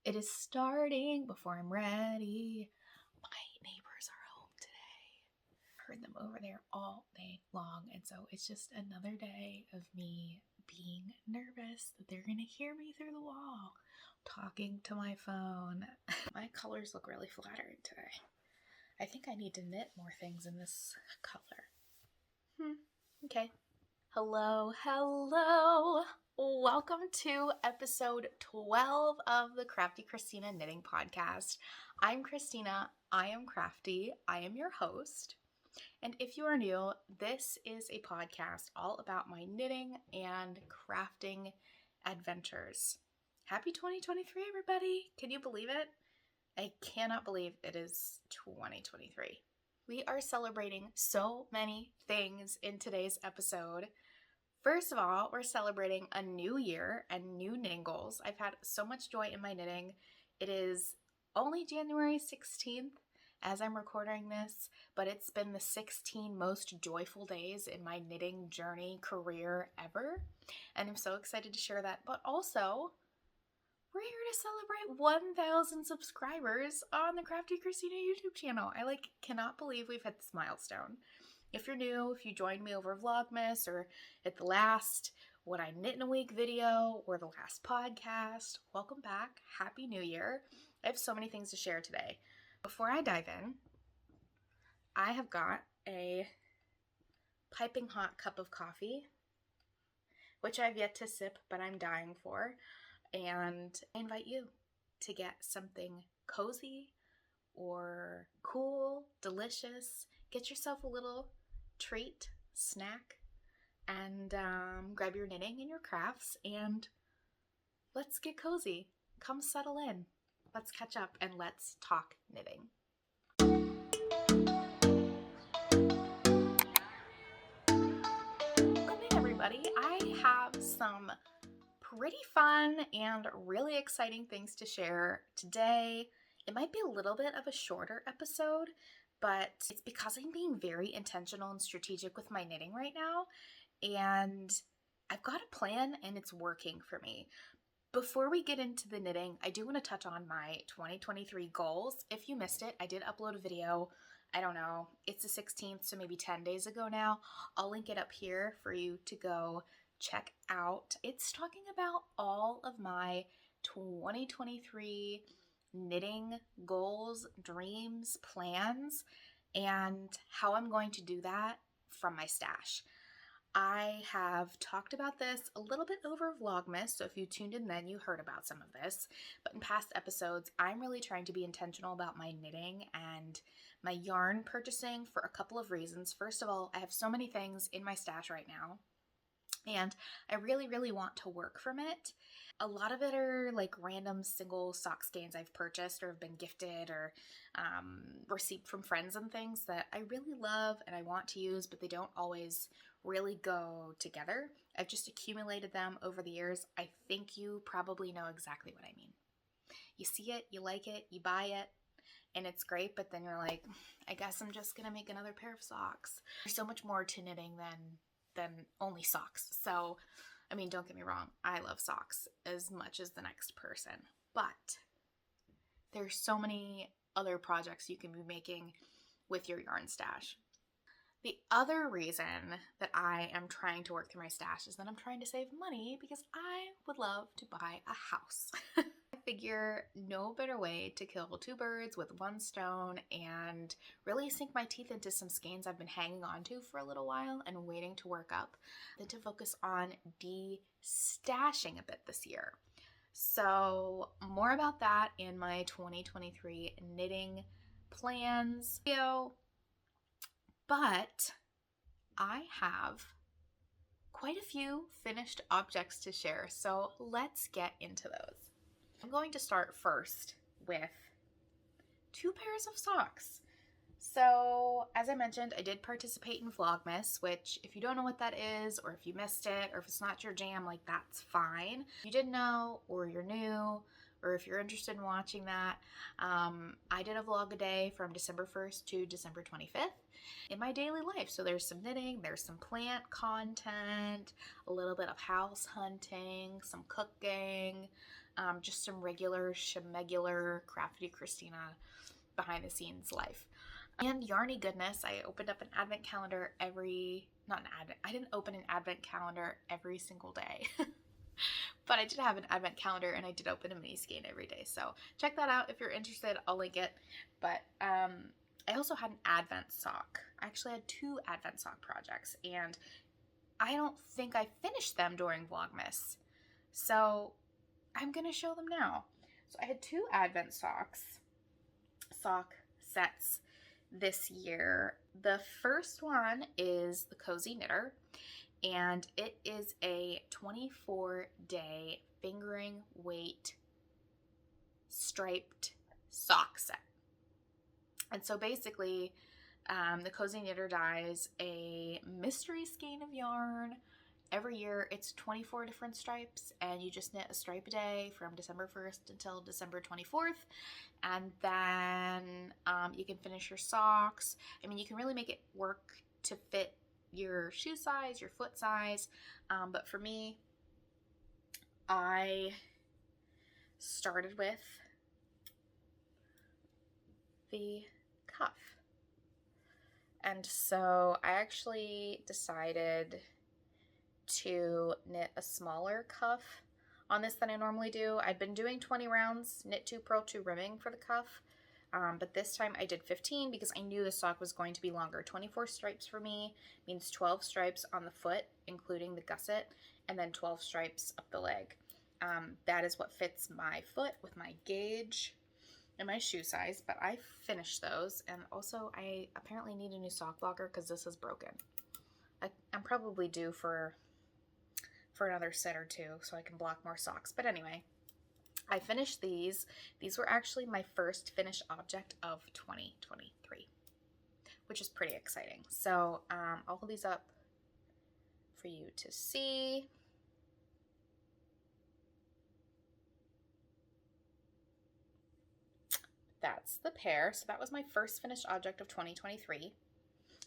It is starting before I'm ready. My neighbors are home today. Heard them over there all day long, and so it's just another day of me being nervous that they're gonna hear me through the wall talking to my phone. My colors look really flattering today. I think I need to knit more things in this color. Okay. Hello. Welcome to episode 12 of the Krafty Kristina Knitting Podcast. I'm Kristina. I am crafty. I am your host. And if you are new, this is a podcast all about my knitting and crafting adventures. Happy 2023, everybody. Can you believe it? I cannot believe it is 2023. We are celebrating so many things in today's episode. First of all, we're celebrating a new year and new knitting goals. I've had so much joy in my knitting. It is only January 16th as I'm recording this, but it's been the 16 most joyful days in my knitting journey career ever. And I'm so excited to share that. But also, we're here to celebrate 1,000 subscribers on the Krafty Kristina YouTube channel. I cannot believe we've hit this milestone. If you're new, if you joined me over Vlogmas or at the last What I Knit in a Week video or the last podcast, welcome back. Happy New Year. I have so many things to share today. Before I dive in, I have got a piping hot cup of coffee, which I've yet to sip, but I'm dying for. And I invite you to get something cozy or cool, delicious. Get yourself a little treat, snack, and grab your knitting and your crafts, and let's get cozy. Come settle in. Let's catch up and let's talk knitting. Welcome in, everybody. I have some pretty fun and really exciting things to share today. It might be a little bit of a shorter episode, but it's because I'm being very intentional and strategic with my knitting right now, and I've got a plan and it's working for me. Before we get into the knitting, I do want to touch on my 2023 goals. If you missed it, I did upload a video. I don't know, it's the 16th, so maybe 10 days ago now. I'll link it up here for you to go check out. It's talking about all of my 2023 knitting goals, dreams, plans, and how I'm going to do that from my stash. I have talked about this a little bit over Vlogmas, so if you tuned in then, you heard about some of this. But in past episodes, I'm really trying to be intentional about my knitting and my yarn purchasing for a couple of reasons. First of all, I have so many things in my stash right now, and I really want to work from it. A lot of it are like random single sock skeins I've purchased or have been gifted or received from friends and things that I really love and I want to use, but they don't always really go together. I've just accumulated them over the years. I think you probably know exactly what I mean. You see it, you like it, you buy it, and it's great, but then you're like, I guess I'm just gonna make another pair of socks. There's so much more to knitting than only socks. So, I mean, don't get me wrong, I love socks as much as the next person, but there's so many other projects you can be making with your yarn stash. The other reason that I am trying to work through my stash is that I'm trying to save money because I would love to buy a house. I figure no better way to kill two birds with one stone and really sink my teeth into some skeins I've been hanging on to for a little while and waiting to work up than to focus on de-stashing a bit this year. So more about that in my 2023 knitting plans video. But I have quite a few finished objects to share, so let's get into those. I'm going to start first with 2 pairs of socks. So, as I mentioned, I did participate in Vlogmas, which if you don't know what that is, or if you missed it, or if it's not your jam, like that's fine. If you didn't know, or you're new, or if you're interested in watching that, I did a vlog a day from December 1st to December 25th in my daily life. So there's some knitting, there's some plant content, a little bit of house hunting, some cooking, just some regular schmegular Krafty Kristina behind the scenes life. And yarny goodness, I opened up an advent calendar I didn't open an advent calendar every single day. But I did have an advent calendar, and I did open a mini skein every day. So check that out if you're interested. I'll link it. But I also had an advent sock. I actually had 2 advent sock projects, and I don't think I finished them during Vlogmas. So I'm going to show them now. So I had 2 advent sock sets this year. The first one is the Cozy Knitter, and it is a 24-day fingering weight striped sock set. And so basically, the Cozy Knitter dyes a mystery skein of yarn. Every year it's 24 different stripes, and you just knit a stripe a day from December 1st until December 24th. And then you can finish your socks. I mean, you can really make it work to fit your shoe size, your foot size. But for me, I started with the cuff. And so I actually decided to knit a smaller cuff on this than I normally do. I'd been doing 20 rounds, knit 2, purl 2 ribbing for the cuff. But this time I did 15 because I knew the sock was going to be longer. 24 stripes for me means 12 stripes on the foot, including the gusset, and then 12 stripes up the leg. That is what fits my foot with my gauge and my shoe size, but I finished those. And also I apparently need a new sock blocker because this is broken. I'm probably due for another set or 2 so I can block more socks. But anyway, I finished these. These were actually my first finished object of 2023, which is pretty exciting. So I'll hold these up for you to see. That's the pair. So that was my first finished object of 2023.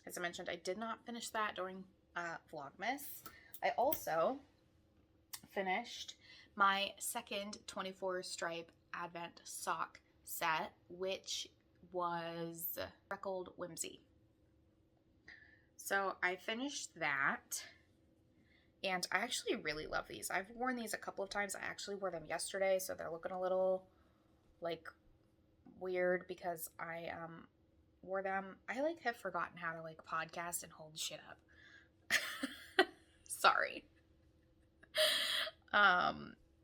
As I mentioned, I did not finish that during Vlogmas. I also finished my second 24 stripe advent sock set, which was Freckled Whimsy. So I finished that, and I actually really love these. I've worn these a couple of times. I actually wore them yesterday, so they're looking a little like weird because I wore them. I have forgotten how to podcast and hold shit up. Sorry.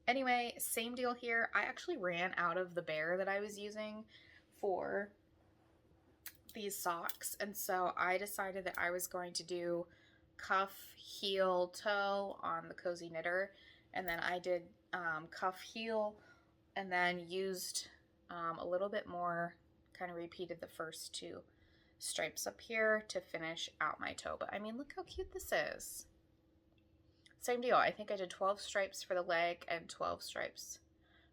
Anyway, same deal here. I actually ran out of the bear that I was using for these socks, and so I decided that I was going to do cuff, heel, toe on the Cozy Knitter, and then I did cuff, heel, and then used a little bit more, kind of repeated the first 2 stripes up here to finish out my toe. But I mean, look how cute this is. Same deal. I think I did 12 stripes for the leg and 12 stripes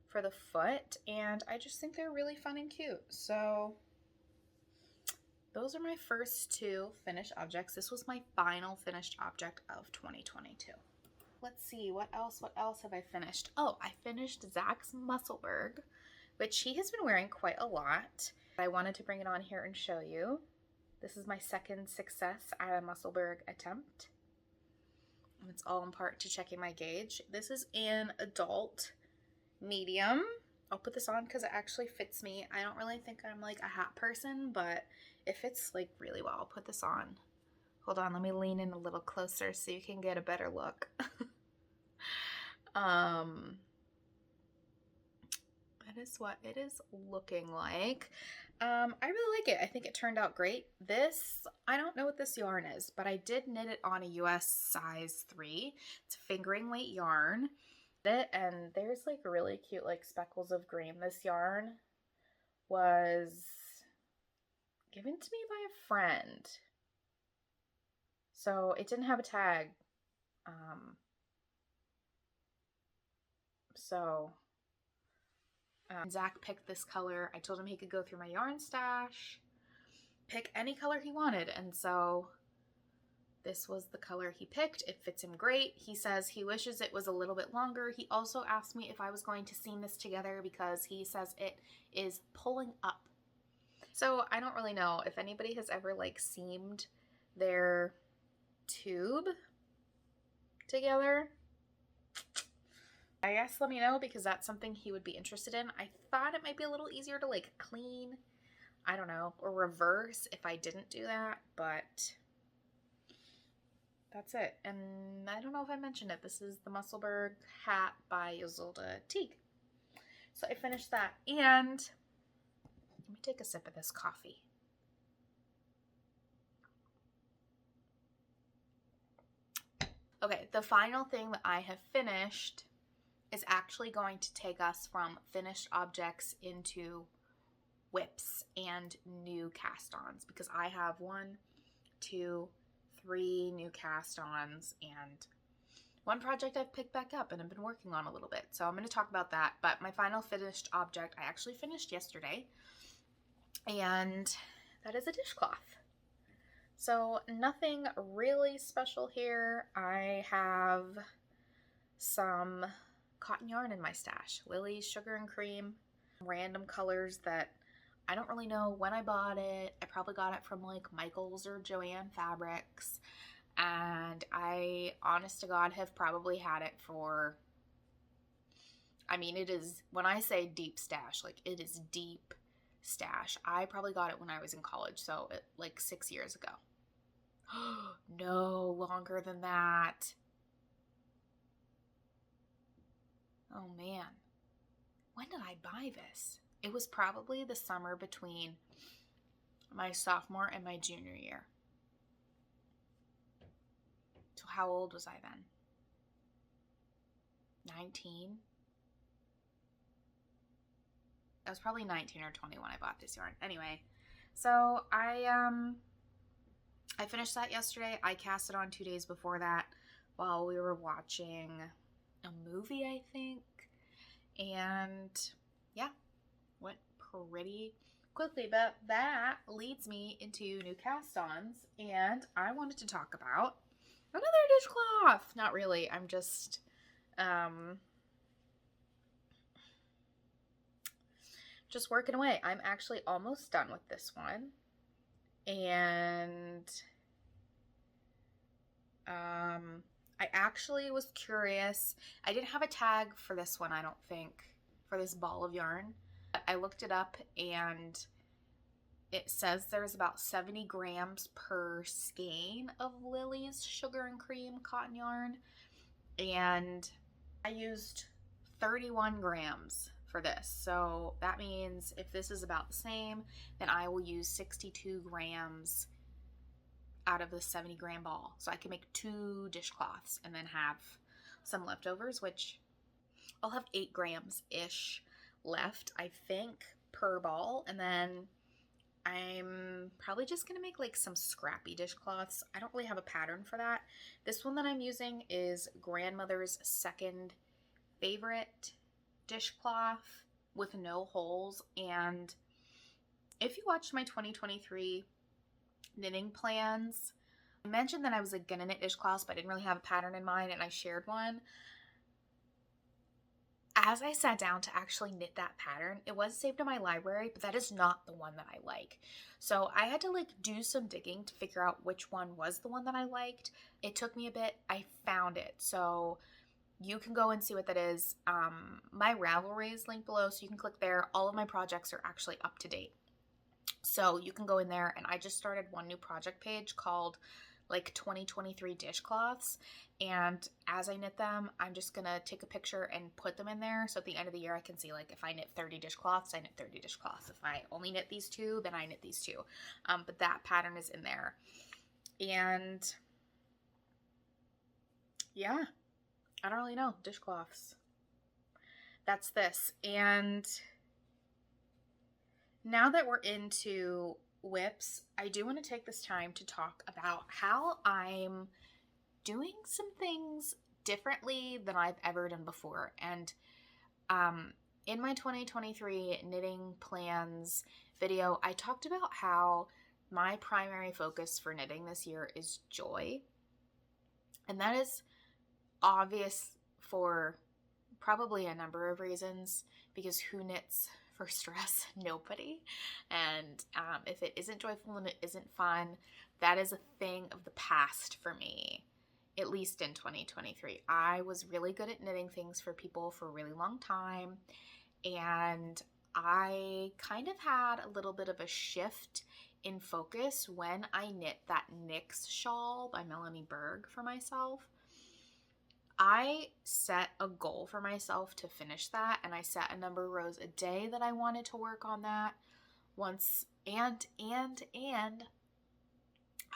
for the foot, and I just think they're really fun and cute. So those are my first 2 finished objects. This was my final finished object of 2022. Let's see, what else have I finished? Oh, I finished Zach's Musselburgh, which he has been wearing quite a lot. I wanted to bring it on here and show you. This is my second success at a Musselburgh attempt. And it's all in part to checking my gauge. This is in adult medium. I'll put this on because it actually fits me. I don't really think I'm a hat person, but it fits really well. I'll put this on. Hold on, let me lean in a little closer so you can get a better look. That is what it is looking like. I really like it. I think it turned out great. This, I don't know what this yarn is, but I did knit it on a US size 3. It's fingering weight yarn. And there's really cute speckles of green. This yarn was given to me by a friend. So it didn't have a tag. Zach picked this color. I told him he could go through my yarn stash, pick any color he wanted, and so This was the color he picked. It fits him great. He says he wishes it was a little bit longer. He also asked me if I was going to seam this together because he says it is pulling up. So I don't really know if anybody has ever like seamed their tube together. I guess let me know because that's something he would be interested in. I thought it might be a little easier to like clean, I don't know, or reverse if I didn't do that, but that's it. And I don't know if I mentioned it. This is the Musselburgh hat by Ysolda Teague. So I finished that, and let me take a sip of this coffee. Okay, the final thing that I have finished is actually going to take us from finished objects into whips and new cast-ons, because I have 1, 2, 3 new cast-ons and one project I've picked back up and I've been working on a little bit. So I'm going to talk about that. But my final finished object I actually finished yesterday, and that is a dishcloth. So nothing really special here. I have some cotton yarn in my stash. Lily's Sugar and Cream. Random colors that I don't really know when I bought it. I probably got it from like Michael's or Joann Fabrics. And I, honest to God, have probably had it for, I mean, it is, when I say deep stash, like it is deep stash. I probably got it when I was in college, so like 6 years ago. No, longer than that. Oh man, when did I buy this? It was probably the summer between my sophomore and my junior year. So how old was I then? 19? I was probably 19 or 20 when I bought this yarn. Anyway, so I finished that yesterday. I cast it on 2 days before that while we were watching a movie, I think. And yeah, went pretty quickly. But that leads me into new cast-ons, and I wanted to talk about another dishcloth. Not really. I'm just working away. I'm actually almost done with this one. And I actually was curious. I didn't have a tag for this one, I don't think, for this ball of yarn. I looked it up, and it says there's about 70 grams per skein of Lily's Sugar and Cream cotton yarn, and I used 31 grams for this. So that means if this is about the same, then I will use 62 grams out of the 70 gram ball. So I can make 2 dishcloths and then have some leftovers, which I'll have 8 grams-ish left, I think, per ball. And then I'm probably just going to make like some scrappy dishcloths. I don't really have a pattern for that. This one that I'm using is grandmother's second favorite dishcloth with no holes. And if you watched my 2023 knitting plans, I mentioned that I was like gonna knit dishcloths, but I didn't really have a pattern in mind, and I shared one. As I sat down to actually knit that pattern, it was saved in my library, but that is not the one that I like. So I had to like do some digging to figure out which one was the one that I liked. It took me a bit. I found it. So you can go and see what that is. My Ravelry is linked below, so you can click there. All of my projects are actually up to date. So you can go in there, and I just started one new project page called like 2023 dishcloths, and as I knit them, I'm just gonna take a picture and put them in there, so at the end of the year I can see like if I knit 30 dishcloths, I knit 30 dishcloths. If I only knit these 2, then I knit these 2. But that pattern is in there. And yeah, I don't really know. Dishcloths. That's this. And now that we're into whips, I do want to take this time to talk about how I'm doing some things differently than I've ever done before. And in my 2023 knitting plans video, I talked about how my primary focus for knitting this year is joy. And that is obvious for probably a number of reasons, because who knits for stress? Nobody. And if it isn't joyful and it isn't fun, that is a thing of the past for me, at least in 2023. I was really good at knitting things for people for a really long time, and I kind of had a little bit of a shift in focus when I knit that NYX shawl by Melanie Berg for myself. I set a goal for myself to finish that, and I set a number of rows a day that I wanted to work on that once, and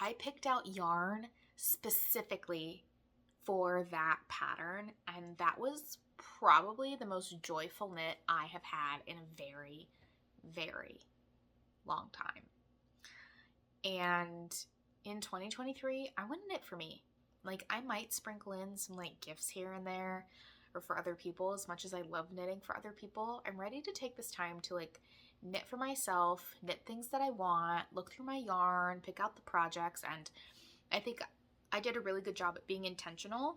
I picked out yarn specifically for that pattern, and that was probably the most joyful knit I have had in a very, very long time. And in 2023, I want to knit for me. Like, I might sprinkle in some like gifts here and there or for other people. As much as I love knitting for other people, I'm ready to take this time to like knit for myself, knit things that I want, look through my yarn, pick out the projects. And I think I did a really good job at being intentional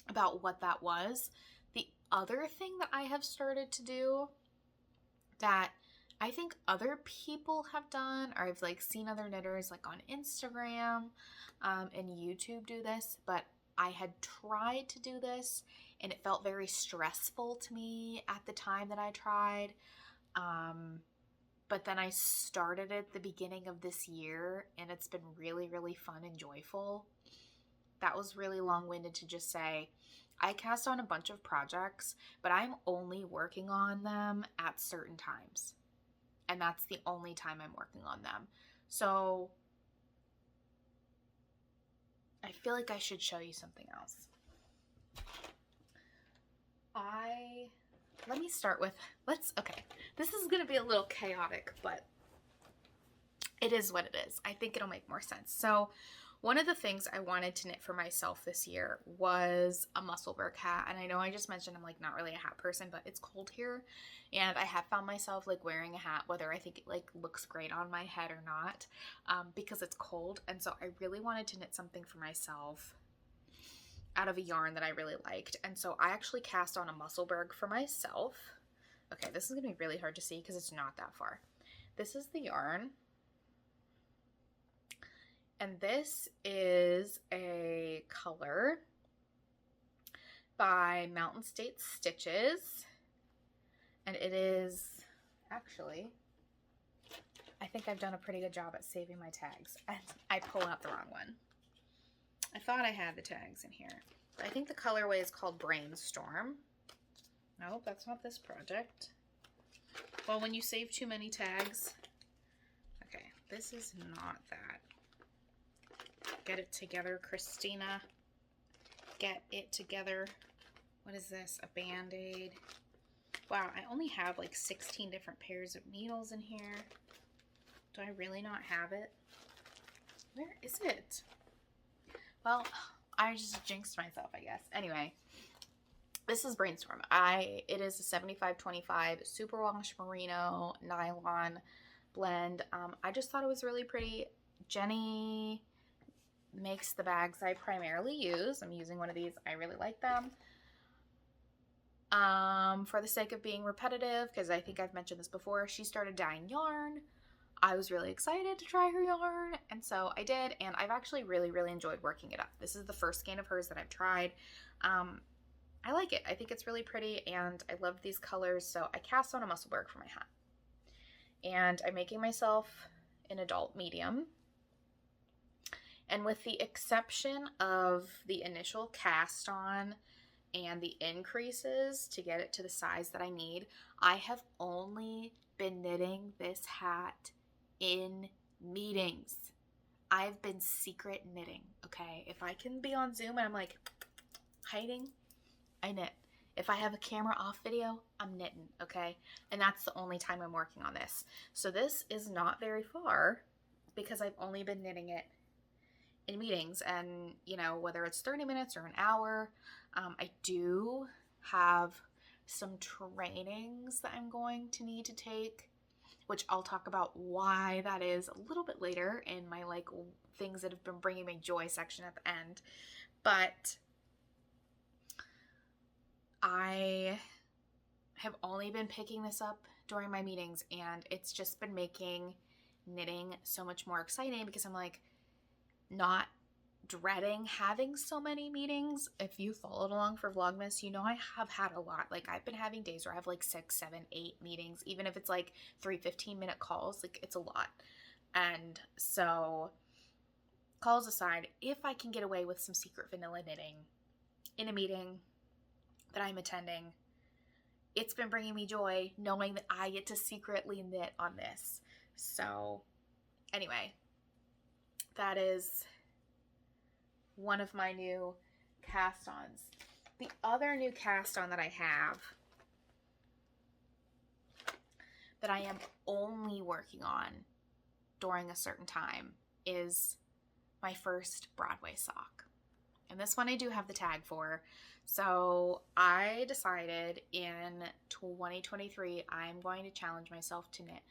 about what that was. The other thing that I have started to do that I think other people have done, or I've like seen other knitters like on Instagram and YouTube do this, but I had tried to do this and it felt very stressful to me at the time that I tried. But then I started at the beginning of this year and it's been really, really fun and joyful. That was really long-winded to just say, I cast on a bunch of projects, but I'm only working on them at certain times. And that's the only time I'm working on them. So I feel like I should show you something else. Let me start with, okay, this is going to be a little chaotic, but it is what it is. I think it'll make more sense. So one of the things I wanted to knit for myself this year was a Musselburgh hat. And I know I just mentioned I'm like not really a hat person, but it's cold here. And I have found myself like wearing a hat, whether I think it like looks great on my head or not, because it's cold. And so I really wanted to knit something for myself out of a yarn that I really liked. And so I actually cast on a Musselburgh for myself. Okay, this is going to be really hard to see because it's not that far. This is the yarn. And this is a color by Mountain State Stitches. And it is, actually, I think I've done a pretty good job at saving my tags. And I pulled out the wrong one. I thought I had the tags in here. I think the colorway is called Brainstorm. Nope, that's not this project. Well, when you save too many tags. Okay, this is not that. Get it together, Kristina. Get it together. What is this? A Band-Aid. Wow, I only have like 16 different pairs of needles in here. Do I really not have it? Where is it? Well, I just jinxed myself, I guess. Anyway, this is Brainstorm. It is a 75-25 superwash merino nylon blend. I just thought it was really pretty. Jenny makes the bags I primarily use. I'm using one of these. I really like them. For the sake of being repetitive, because I think I've mentioned this before, she started dyeing yarn. I was really excited to try her yarn, and so I did, and I've actually really, really enjoyed working it up. This is the first skein of hers that I've tried. I like it. I think it's really pretty, and I love these colors, so I cast on a Musselburgh for my hat. And I'm making myself an adult medium. And with the exception of the initial cast on and the increases to get it to the size that I need, I have only been knitting this hat in meetings. I've been secret knitting, okay? If I can be on Zoom and I'm like hiding, I knit. If I have a camera off video, I'm knitting, okay? And that's the only time I'm working on this. So this is not very far because I've only been knitting it in meetings, and you know, whether it's 30 minutes or an hour, I do have some trainings that I'm going to need to take which I'll talk about why that is a little bit later in my like things that have been bringing me joy section at the end. But I have only been picking this up during my meetings, and it's just been making knitting so much more exciting because I'm like not dreading having so many meetings. If you followed along for Vlogmas, you know I have had a lot. Like I've been having days where I have like 6, 7, 8 meetings, even if it's like 3 15-minute calls. Like it's a lot. And so calls aside, if I can get away with some secret vanilla knitting in a meeting that I'm attending, it's been bringing me joy knowing that I get to secretly knit on this. So anyway, that is one of my new cast-ons. The other new cast-on that I have that I am only working on during a certain time is my first Broadway sock. And this one I do have the tag for. So I decided in 2023 I'm going to challenge myself to knit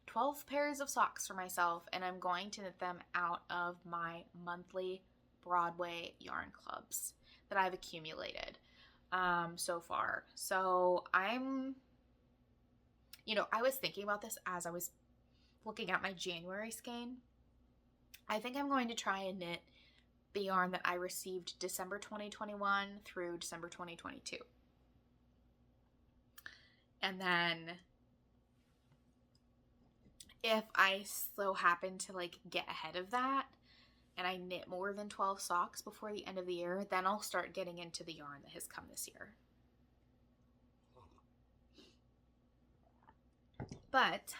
12 pairs of socks for myself, and I'm going to knit them out of my monthly Broadway yarn clubs that I've accumulated so far. So I'm, I was thinking about this as I was looking at my January skein. I think I'm going to try and knit the yarn that I received December 2021 through December 2022. And then if I so happen to like get ahead of that and I knit more than 12 socks before the end of the year, then I'll start getting into the yarn that has come this year. But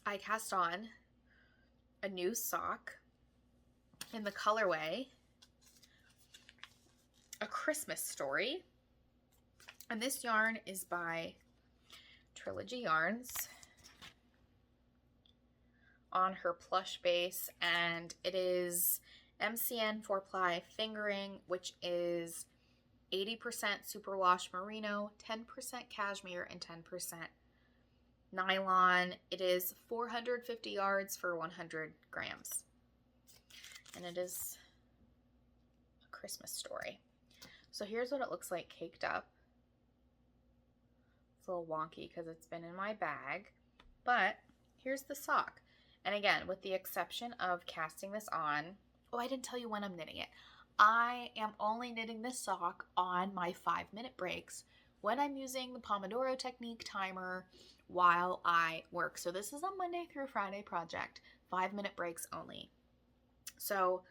I cast on a new sock in the colorway A Christmas Story. And this yarn is by Trilogy Yarns on her plush base, and it is MCN 4-ply fingering, which is 80% superwash merino, 10% cashmere, and 10% nylon. It is 450 yards for 100 grams. And it is A Christmas Story. So here's what it looks like caked up. It's a little wonky because it's been in my bag, but here's the sock. And again, with the exception of casting this on, oh, I didn't tell you when I'm knitting it. I am only knitting this sock on my 5-minute breaks when I'm using the Pomodoro technique timer while I work. So this is a Monday through Friday project, 5-minute breaks only. So,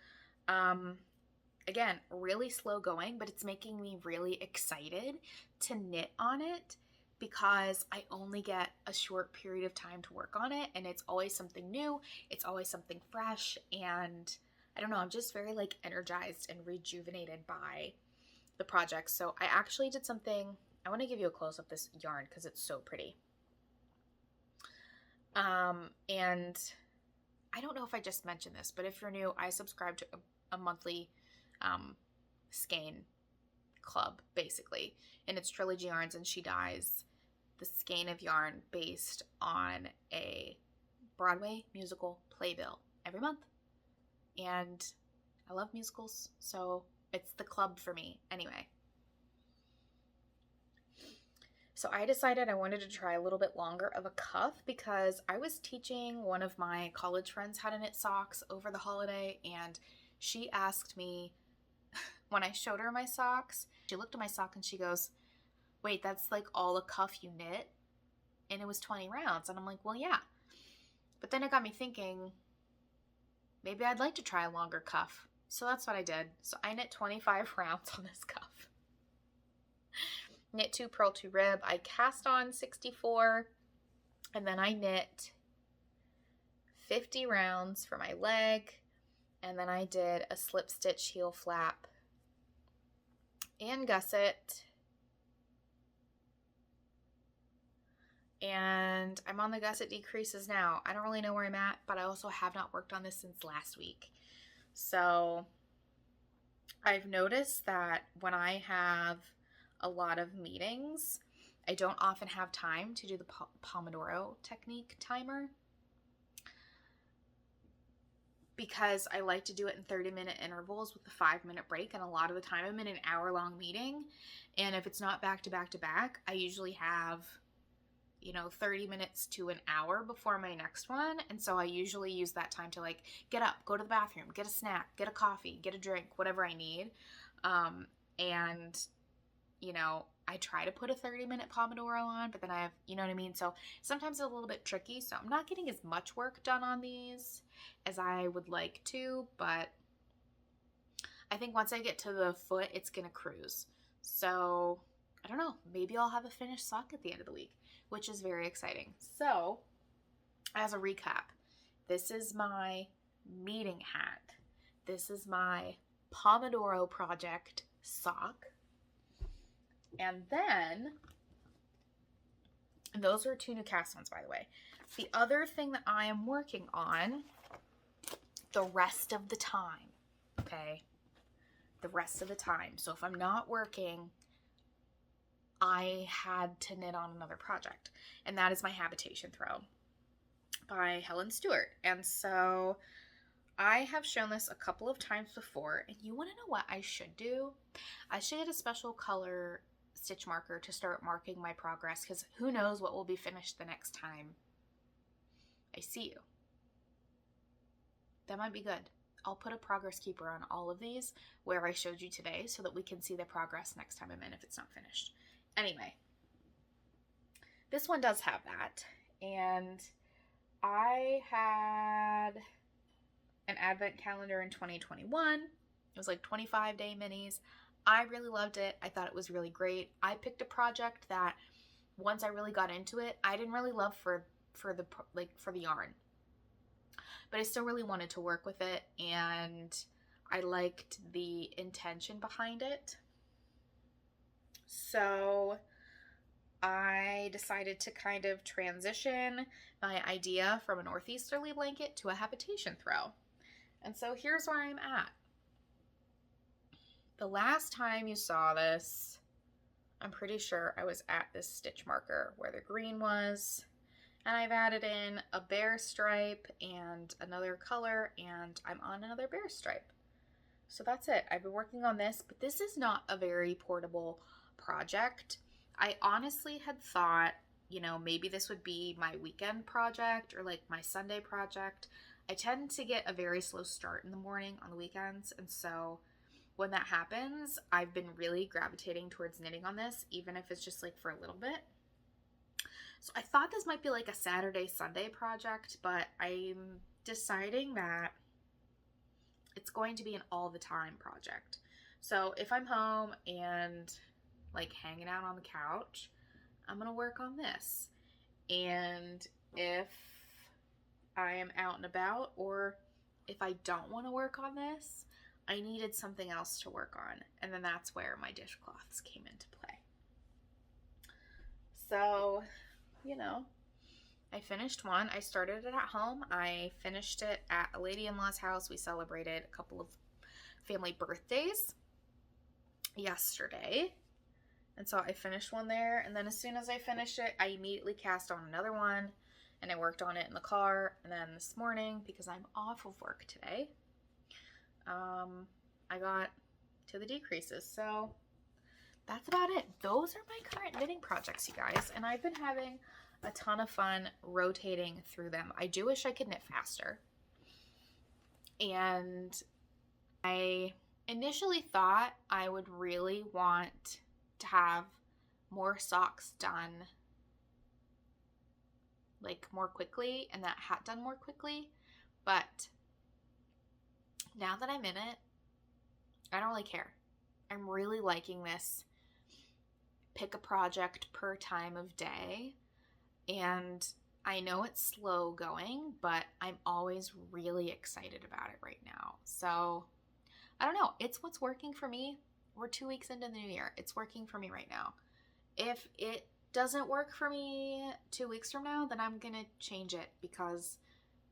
again, really slow going, but it's making me really excited to knit on it, because I only get a short period of time to work on it, and it's always something new, it's always something fresh, and I don't know, I'm just very like energized and rejuvenated by the project. So I actually did something, I want to give you a close up this yarn because it's so pretty. And I don't know if I just mentioned this, but if you're new, I subscribe to a monthly skein club, basically, and it's Trilogy Yarns, and she dyes the skein of yarn based on a Broadway musical playbill every month. And I love musicals, so it's the club for me anyway. So I decided I wanted to try a little bit longer of a cuff because I was teaching one of my college friends how to knit socks over the holiday, and she asked me, when I showed her my socks, she looked at my sock and she goes, "Wait, that's like all a cuff you knit?" And it was 20 rounds. And I'm like, well, yeah. But then it got me thinking, maybe I'd like to try a longer cuff. So that's what I did. So I knit 25 rounds on this cuff. Knit 2 purl 2 rib. I cast on 64. And then I knit 50 rounds for my leg. And then I did a slip stitch heel flap and gusset. And I'm on the gusset decreases now. I don't really know where I'm at, but I also have not worked on this since last week. So I've noticed that when I have a lot of meetings, I don't often have time to do the Pomodoro technique timer because I like to do it in 30-minute intervals with a 5-minute break. And a lot of the time I'm in an hour-long meeting. And if it's not back to back to back, I usually have, 30 minutes to an hour before my next one. And so I usually use that time to like get up, go to the bathroom, get a snack, get a coffee, get a drink, whatever I need. I try to put a 30-minute Pomodoro on, but then I have, you know what I mean? So sometimes it's a little bit tricky. So I'm not getting as much work done on these as I would like to, but I think once I get to the foot, it's going to cruise. So I don't know, maybe I'll have a finished sock at the end of the week, which is very exciting. So as a recap, this is my meeting hat. This is my Pomodoro project sock. And then, and those are 2 new cast ones, by the way. The other thing that I am working on the rest of the time, okay? The rest of the time. So if I'm not working, I had to knit on another project. And that is my habitation throw by Helen Stewart. And so I have shown this a couple of times before. And you want to know what I should do? I should get a special color stitch marker to start marking my progress, because who knows what will be finished the next time I see you. That might be good. I'll put a progress keeper on all of these where I showed you today so that we can see the progress next time I'm in if it's not finished. Anyway, this one does have that, and I had an advent calendar in 2021. It was like 25-day minis. I really loved it. I thought it was really great. I picked a project that once I really got into it, I didn't really love for the yarn, but I still really wanted to work with it, and I liked the intention behind it. So I decided to kind of transition my idea from a northeasterly blanket to a habitation throw. And so here's where I'm at. The last time you saw this, I'm pretty sure I was at this stitch marker where the green was, and I've added in a bear stripe and another color, and I'm on another bear stripe. So that's it. I've been working on this, but this is not a very portable project. I honestly had thought, maybe this would be my weekend project or like my Sunday project. I tend to get a very slow start in the morning on the weekends, and so when that happens, I've been really gravitating towards knitting on this, even if it's just like for a little bit. So I thought this might be like a Saturday, Sunday project, but I'm deciding that it's going to be an all the time project. So if I'm home and like hanging out on the couch, I'm going to work on this. And if I am out and about, or if I don't want to work on this, I needed something else to work on, and then that's where my dishcloths came into play. So, I finished one. I started it at home. I finished it at a lady-in-law's house. We celebrated a couple of family birthdays yesterday, and so I finished one there, and then as soon as I finished it, I immediately cast on another one, and I worked on it in the car, and then this morning, because I'm off of work today, I got to the decreases. So that's about it. Those are my current knitting projects, you guys, and I've been having a ton of fun rotating through them. I do wish I could knit faster, and I initially thought I would really want to have more socks done like more quickly and that hat done more quickly, but now that I'm in it, I don't really care. I'm really liking this pick a project per time of day, and I know it's slow going, but I'm always really excited about it right now. So I don't know, it's what's working for me. We're 2 weeks into the new year. It's working for me right now. If it doesn't work for me 2 weeks from now, then I'm gonna change it, because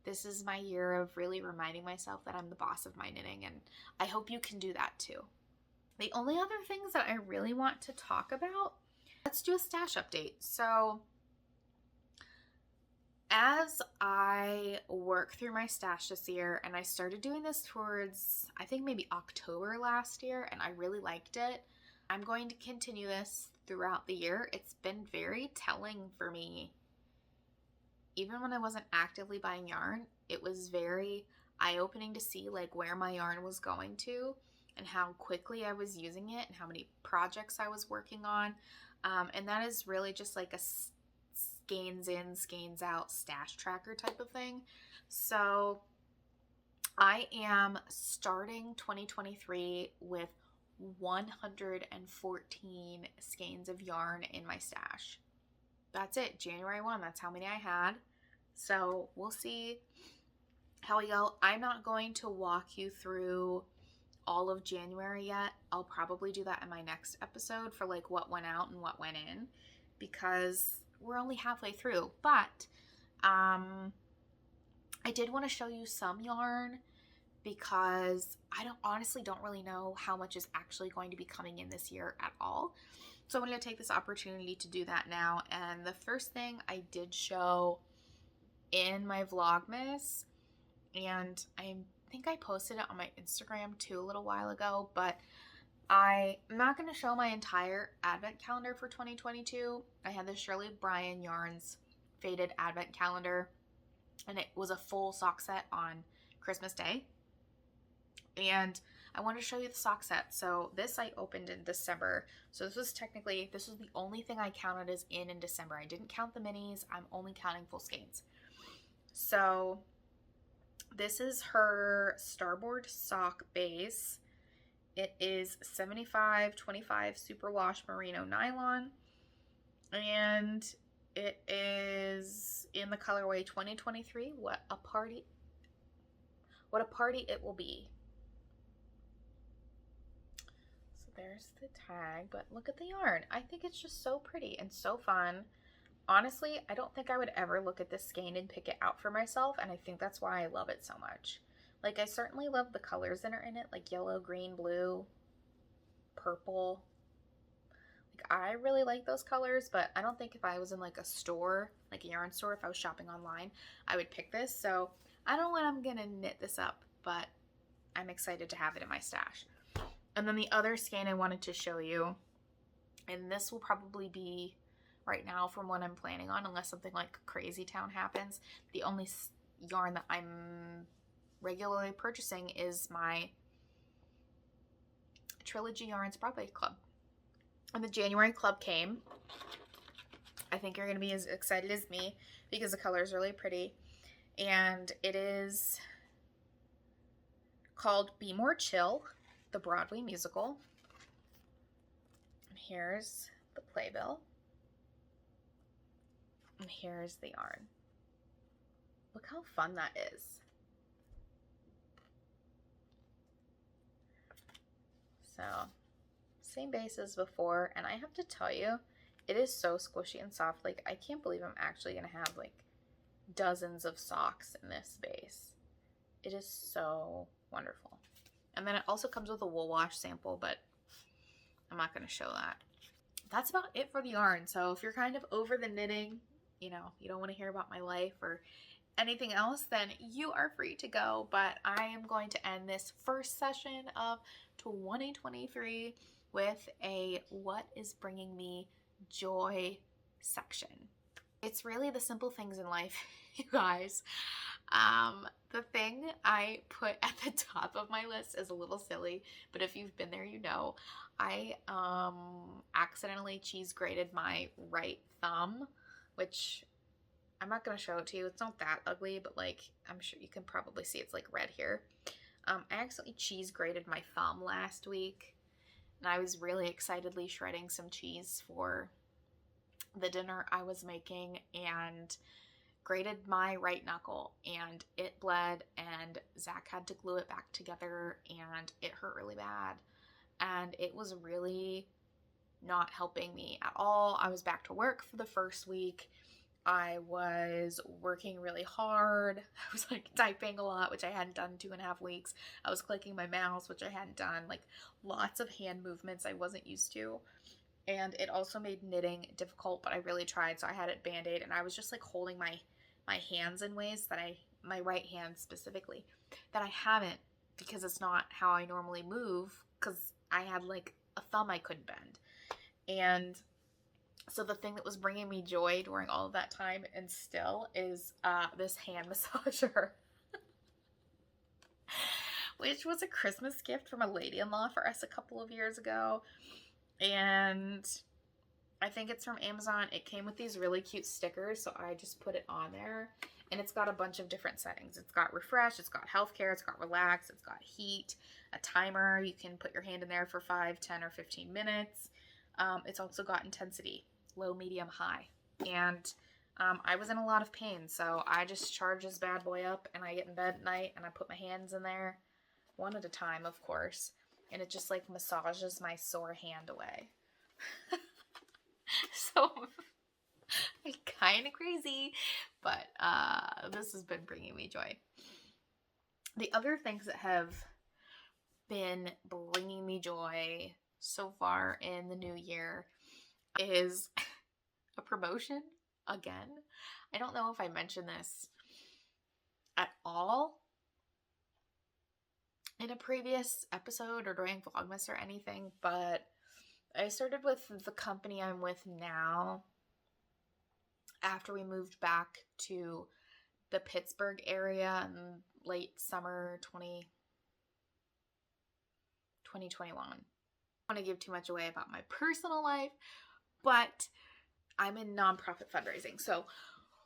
this is my year of really reminding myself that I'm the boss of my knitting, and I hope you can do that too. The only other things that I really want to talk about let's do a stash update. So as I work through my stash this year, and I started doing this towards, I think maybe October last year, and I really liked it. I'm going to continue this throughout the year. It's been very telling for me. Even when I wasn't actively buying yarn, it was very eye-opening to see like where my yarn was going to and how quickly I was using it and how many projects I was working on. And that is really just like a skeins in, skeins out stash tracker type of thing. So I am starting 2023 with 114 skeins of yarn in my stash. That's it, January 1, that's how many I had. So we'll see how we go. I'm not going to walk you through all of January yet. I'll probably do that in my next episode for like what went out and what went in, because we're only halfway through. But I did want to show you some yarn because I honestly don't really know how much is actually going to be coming in this year at all. So I'm going to take this opportunity to do that now. And the first thing I did show in my Vlogmas, and I think I posted it on my Instagram too a little while ago, but I'm not going to show my entire advent calendar for 2022. I had the Shirley Bryan Yarns faded advent calendar, and it was a full sock set on Christmas Day. And I wanted to show you the sock set. So this I opened in December. So this was the only thing I counted as in December. I didn't count the minis. I'm only counting full skeins. So this is her Starboard sock base. It is 75/25 superwash merino nylon. And it is in the colorway 2023. What a party it will be. There's the tag, but look at the yarn. I think it's just so pretty and so fun. Honestly, I don't think I would ever look at this skein and pick it out for myself, and I think that's why I love it so much. Like, I certainly love the colors that are in it, like yellow, green, blue, purple. Like, I really like those colors, but I don't think if I was in like a store, like a yarn store, if I was shopping online, I would pick this. So I don't know when I'm gonna knit this up, but I'm excited to have it in my stash. And then the other skein I wanted to show you, and this will probably be right now from what I'm planning on, unless something like Crazy Town happens. The only yarn that I'm regularly purchasing is my Trilogy Yarns Broadway Club. And the January club came. I think you're going to be as excited as me because the color is really pretty. And it is called Be More Chill, the Broadway musical. And here's the playbill. And here's the yarn. Look how fun that is. So, same base as before, and I have to tell you, it is so squishy and soft. Like, I can't believe I'm actually gonna have like dozens of socks in this base. It is so wonderful. And then it also comes with a wool wash sample, but I'm not going to show that. That's about it for the yarn. So if you're kind of over the knitting, you don't want to hear about my life or anything else, then you are free to go. But I am going to end this first session of 2023 with a what is bringing me joy section. It's really the simple things in life, you guys. The thing I put at the top of my list is a little silly, but if you've been there, you know. I accidentally cheese grated my right thumb, which I'm not going to show it to you. It's not that ugly, but like I'm sure you can probably see it's like red here. I accidentally cheese grated my thumb last week, and I was really excitedly shredding some cheese for the dinner I was making and grated my right knuckle, and it bled, and Zach had to glue it back together, and it hurt really bad, and it was really not helping me at all. I was back to work for the first week. I was working really hard. I was like typing a lot, which I hadn't done in 2.5 weeks. I was clicking my mouse, which I hadn't done, like lots of hand movements I wasn't used to. And it also made knitting difficult, but I really tried. So I had it Band-Aid, and I was just like holding my hands in ways that my right hand specifically, that I haven't, because it's not how I normally move, because I had like a thumb I couldn't bend. And so the thing that was bringing me joy during all of that time, and still, is this hand massager, which was a Christmas gift from a lady-in-law for us a couple of years ago. And I think it's from Amazon. It came with these really cute stickers, so I just put it on there. And it's got a bunch of different settings. It's got refresh, it's got healthcare, it's got relax, it's got heat, a timer. You can put your hand in there for 5, 10, or 15 minutes. It's also got intensity, low, medium, high. And I was in a lot of pain, so I just charge this bad boy up, and I get in bed at night, and I put my hands in there, one at a time, of course. And it just like massages my sore hand away. So I'm kind of crazy, but this has been bringing me joy. The other things that have been bringing me joy so far in the new year is a promotion again. I don't know if I mentioned this at all in a previous episode or during Vlogmas or anything, but I started with the company I'm with now after we moved back to the Pittsburgh area in late summer 2021. I don't want to give too much away about my personal life, but I'm in nonprofit fundraising. So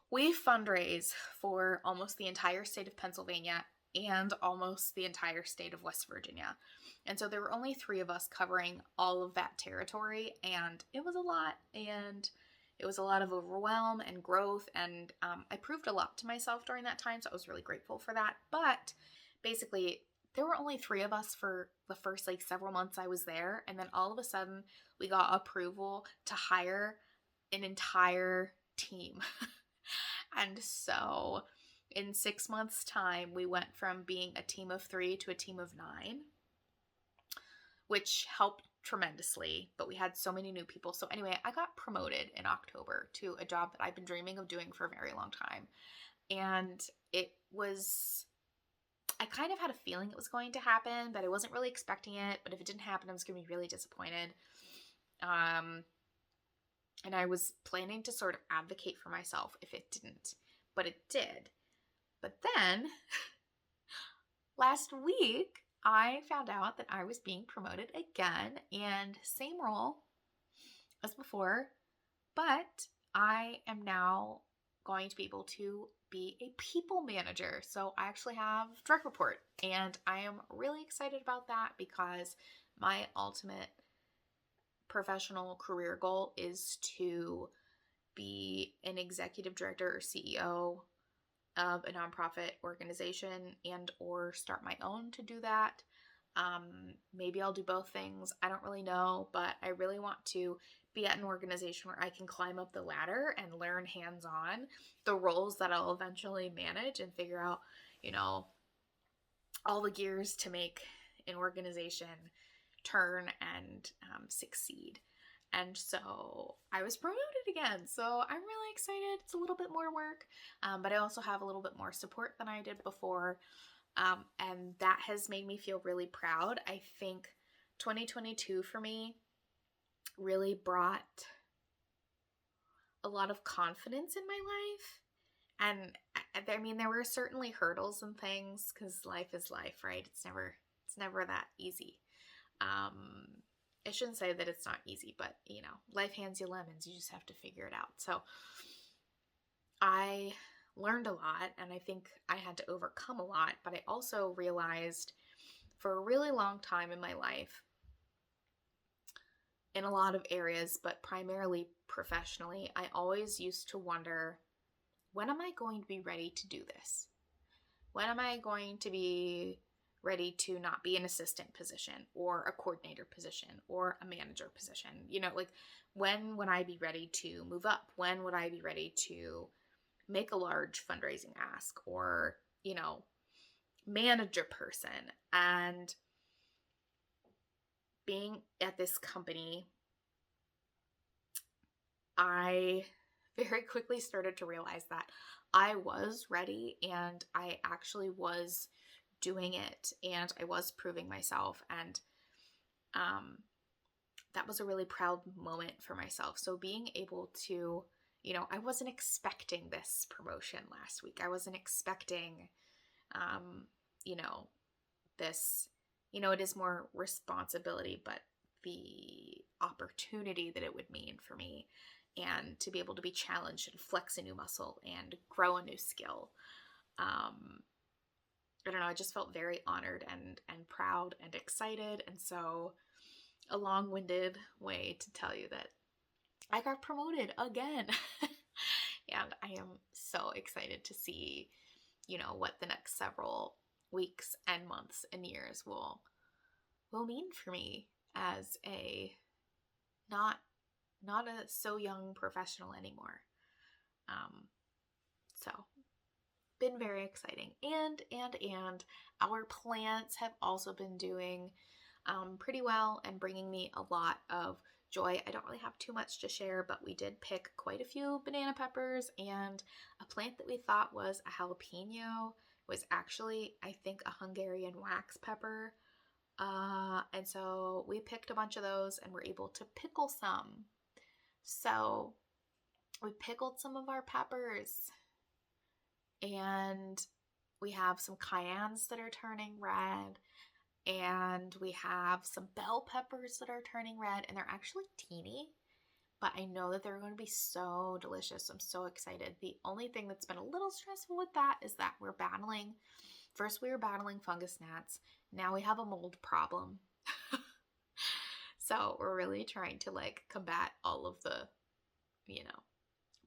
we fundraise for almost the entire state of Pennsylvania and almost the entire state of West Virginia. And so there were only 3 of us covering all of that territory, and it was a lot, and it was a lot of overwhelm and growth, and I proved a lot to myself during that time, so I was really grateful for that. But basically, there were only 3 of us for the first like several months I was there, and then all of a sudden we got approval to hire an entire team. And so in 6 months' time, we went from being a team of 3 to a team of 9, which helped tremendously, but we had so many new people. So anyway, I got promoted in October to a job that I've been dreaming of doing for a very long time. And I kind of had a feeling it was going to happen, but I wasn't really expecting it. But if it didn't happen, I was going to be really disappointed. And I was planning to sort of advocate for myself if it didn't, but it did. But then last week, I found out that I was being promoted again, and same role as before, but I am now going to be able to be a people manager. So I actually have direct report, and I am really excited about that because my ultimate professional career goal is to be an executive director or CEO of a nonprofit organization and or start my own to do that. Maybe I'll do both things. I don't really know, but I really want to be at an organization where I can climb up the ladder and learn hands-on the roles that I'll eventually manage and figure out, all the gears to make an organization turn and succeed. And so I was promoted again. So I'm really excited. It's a little bit more work, but I also have a little bit more support than I did before. And that has made me feel really proud. I think 2022 for me really brought a lot of confidence in my life. And I mean, there were certainly hurdles and things because life is life, right? It's never that easy. I shouldn't say that it's not easy, but life hands you lemons. You just have to figure it out. So I learned a lot, and I think I had to overcome a lot, but I also realized for a really long time in my life, in a lot of areas, but primarily professionally, I always used to wonder, when am I going to be ready to do this? When am I going to be ready to not be an assistant position or a coordinator position or a manager position? When would I be ready to move up? When would I be ready to make a large fundraising ask or, manage a person? And being at this company I very quickly started to realize that I was ready and I actually was doing it and I was proving myself. And that was a really proud moment for myself. So being able to, I wasn't expecting this promotion last week. I wasn't expecting, you know, this, it is more responsibility, but the opportunity that it would mean for me and to be able to be challenged and flex a new muscle and grow a new skill. I don't know, I just felt very honored and proud and excited. And so a long-winded way to tell you that I got promoted again. And I am so excited to see, what the next several weeks and months and years will mean for me as a not a so young professional anymore. So been very exciting. And our plants have also been doing pretty well and bringing me a lot of joy. I don't really have too much to share, but we did pick quite a few banana peppers, and a plant that we thought was a jalapeno was actually, I think, a Hungarian wax pepper. And so we picked a bunch of those and were able to pickle some. So we pickled some of our peppers, and we have some cayennes that are turning red, and we have some bell peppers that are turning red, and they're actually teeny, but I know that they're going to be so delicious. I'm so excited. The only thing that's been a little stressful with that is that we were battling fungus gnats. Now we have a mold problem. So we're really trying to combat all of the,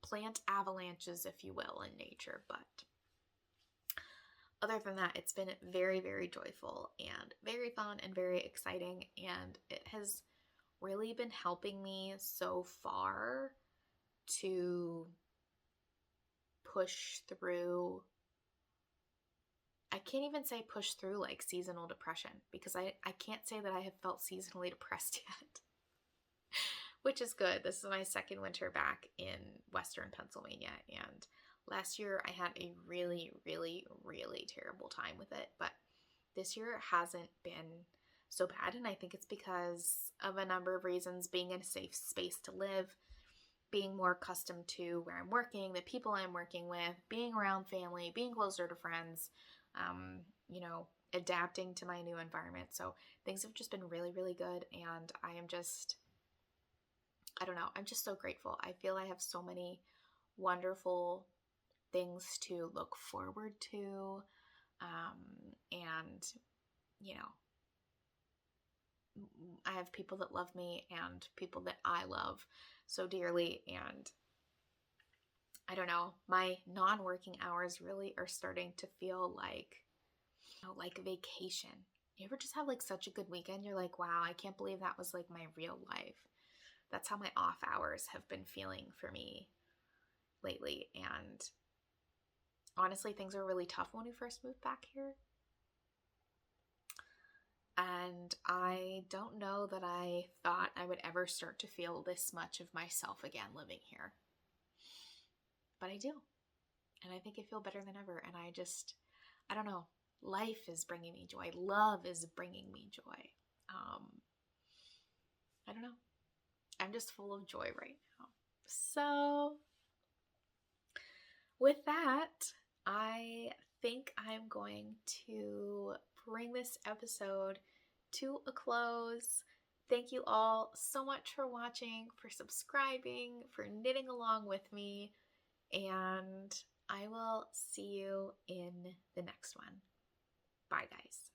plant avalanches, if you will, in nature. But other than that, it's been very, very joyful and very fun and very exciting. And it has really been helping me so far to push through. I can't even say push through seasonal depression, because I can't say that I have felt seasonally depressed yet, which is good. This is my second winter back in Western Pennsylvania, and last year I had a really, really, really terrible time with it, but this year hasn't been so bad, and I think it's because of a number of reasons: being in a safe space to live, being more accustomed to where I'm working, the people I'm working with, being around family, being closer to friends, adapting to my new environment. So things have just been really, really good, and I don't know, I'm just so grateful. I feel I have so many wonderful things to look forward to, and I have people that love me and people that I love so dearly, and I don't know, my non-working hours really are starting to feel like vacation. You ever just have such a good weekend? You're like, wow, I can't believe that was my real life. That's how my off hours have been feeling for me lately. And honestly, things were really tough when we first moved back here. And I don't know that I thought I would ever start to feel this much of myself again living here. But I do. And I think I feel better than ever. And I don't know. Life is bringing me joy. Love is bringing me joy. I don't know. I'm just full of joy right now. So with that, I think I'm going to bring this episode to a close. Thank you all so much for watching, for subscribing, for knitting along with me, and I will see you in the next one. Bye, guys.